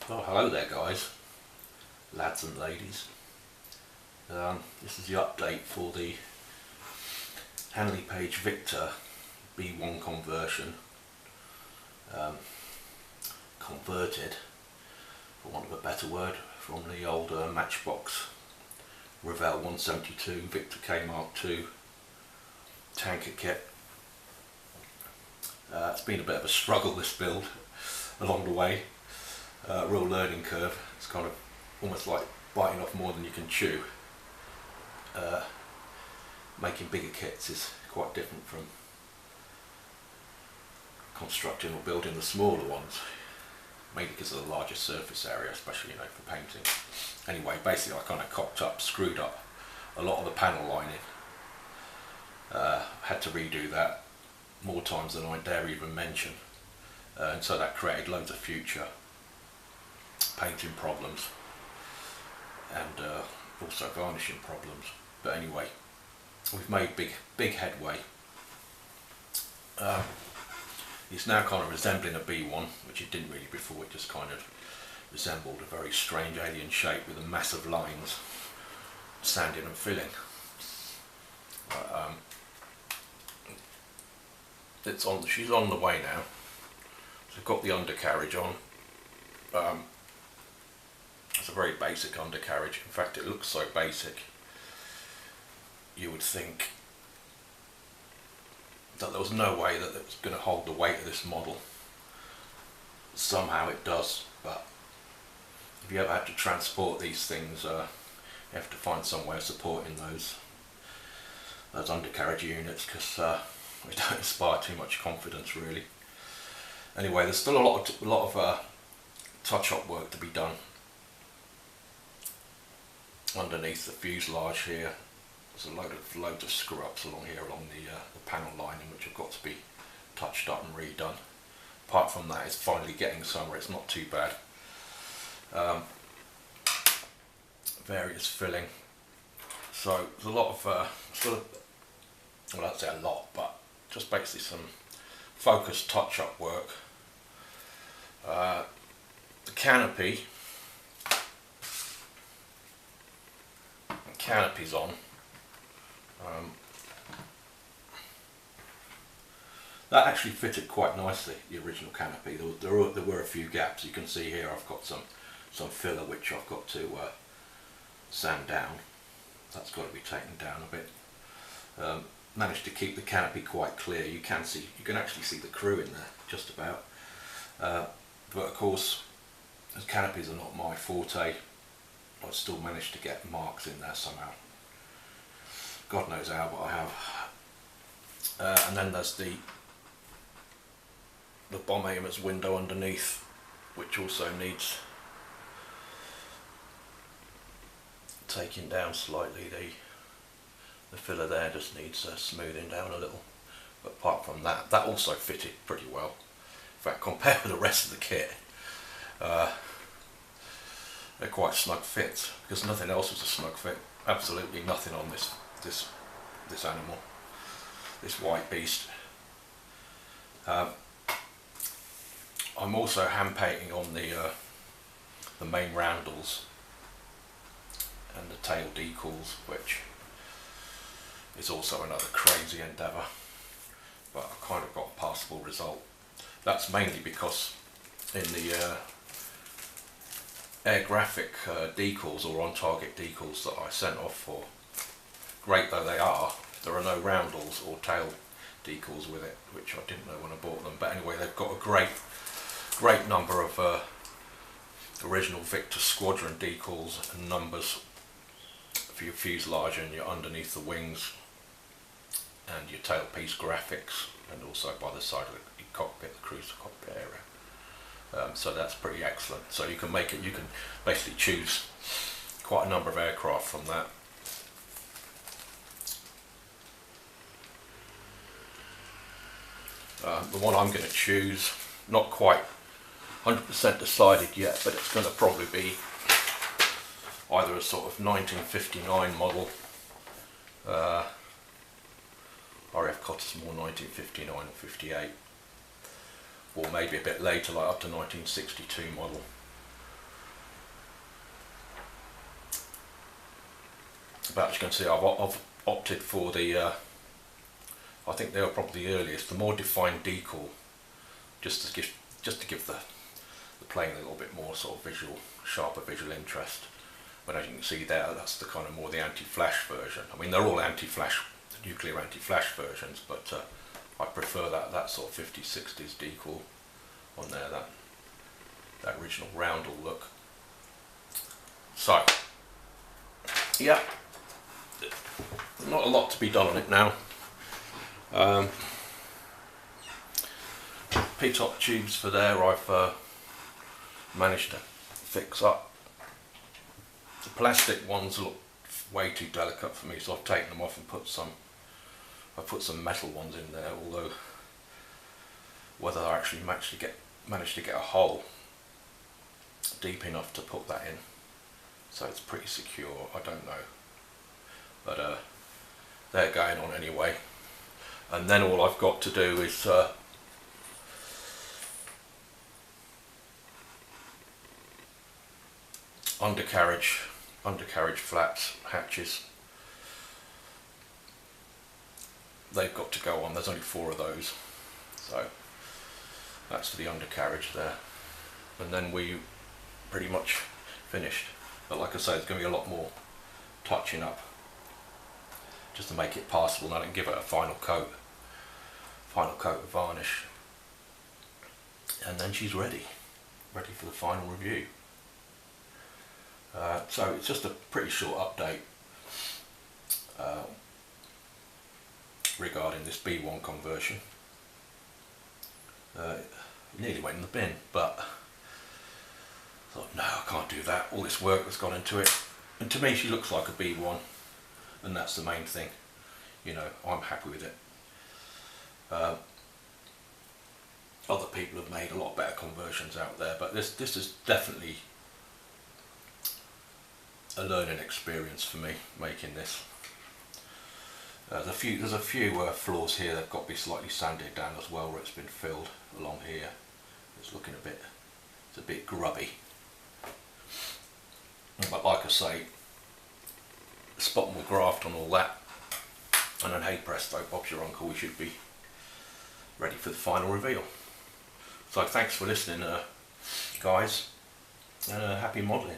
Oh, hello there guys, lads and ladies. This is the update for the Hanley Page Victor B1 conversion, converted, for want of a better word, from the old Matchbox Revell 172 Victor K MK2 Tanker kit. It's been a bit of a struggle, this build, along the way. Real learning curve. It's kind of almost like biting off more than you can chew. Making bigger kits is quite different from constructing or building the smaller ones, mainly because of the larger surface area, especially for painting. Anyway, basically I kind of cocked up, screwed up a lot of the panel lining. Had to redo that more times than I dare even mention, and so that created loads of future painting problems and also varnishing problems. But anyway, we've made big headway. It's now kind of resembling a B1, which it didn't really before. It just kind of resembled a very strange alien shape with a massive lines sanding and filling. She's on the way now. So I've got the undercarriage on. It's a very basic undercarriage. In fact, it looks so basic you would think that there was no way that it was going to hold the weight of this model. Somehow it does, but if you ever had to transport these things, you have to find some way of supporting those undercarriage units, because they don't inspire too much confidence really. Anyway, there's still a lot of touch-up work to be done underneath the fuselage here. There's loads of screw-ups along here, along the panel lining, which have got to be touched up and redone. Apart from that, it's finally getting somewhere. It's not too bad. Various filling. So there's a lot of well, I'd say a lot, but just basically some focused touch-up work. The canopy's on. That actually fitted quite nicely, the original canopy. There were a few gaps. You can see here I've got some filler which I've got to sand down. That's got to be taken down a bit. Managed to keep the canopy quite clear. You can actually see the crew in there, just about. But of course, as canopies are not my forte, I still managed to get marks in there somehow. God knows how, but I have. And then there's the bomb aimer's window underneath, which also needs taking down slightly. The filler there just needs smoothing down a little. But apart from that, that also fitted pretty well. In fact, compared with the rest of the kit, they're quite snug fits, because nothing else was a snug fit. Absolutely nothing on this animal, this white beast. I'm also hand painting on the main roundels and the tail decals, which is also another crazy endeavour, but I kind of got a passable result. That's mainly because in the air graphic decals, or on target decals that I sent off for, great though they are, there are no roundels or tail decals with it, which I didn't know when I bought them. But anyway, they've got a great number of original Victor Squadron decals and numbers for your fuselage and your underneath the wings and your tailpiece graphics, and also by the side of the cockpit, the cruiser cockpit area. So that's pretty excellent. So you can basically choose quite a number of aircraft from that. The one I'm going to choose, not quite 100% decided yet, but it's going to probably be either a sort of 1959 model, RF Cottesmore 1959 or 58, or maybe a bit later, like up to 1962 model. But as you can see, I've opted for the, I think they were probably the earliest, the more defined decal, just to give the plane a little bit more sort of sharper visual interest. But as you can see there, that's the kind of more the anti-flash version. I mean, they're all anti-flash, nuclear anti-flash versions, but I prefer that sort of 50s, 60s decal on there, that original roundel look. So, yeah, not a lot to be done on it now. P-top tubes for there I've managed to fix up. The plastic ones look way too delicate for me, so I've taken them off and I've put some metal ones in there, although whether I actually managed to get a hole deep enough to put that in so it's pretty secure, I don't know. But they're going on anyway. And then all I've got to do is undercarriage flaps, hatches. They've got to go on. There's only 4 of those, so that's for the undercarriage there. And then we pretty much finished. But like I say, there's going to be a lot more touching up just to make it passable, and I can give it a final coat of varnish, and then she's ready for the final review. So it's just a pretty short update regarding this B1 conversion. It nearly went in the bin, but I thought, no, I can't do that. All this work that's gone into it, and to me she looks like a B1, and that's the main thing. You know, I'm happy with it. Other people have made a lot better conversions out there, but this is definitely a learning experience for me making this. There's a few flaws here that've got to be slightly sanded down as well, where it's been filled along here. It's looking it's a bit grubby. But like I say, spot more graft on all that, and then hey presto, Bob's your uncle, we should be ready for the final reveal. So thanks for listening guys, and happy modelling.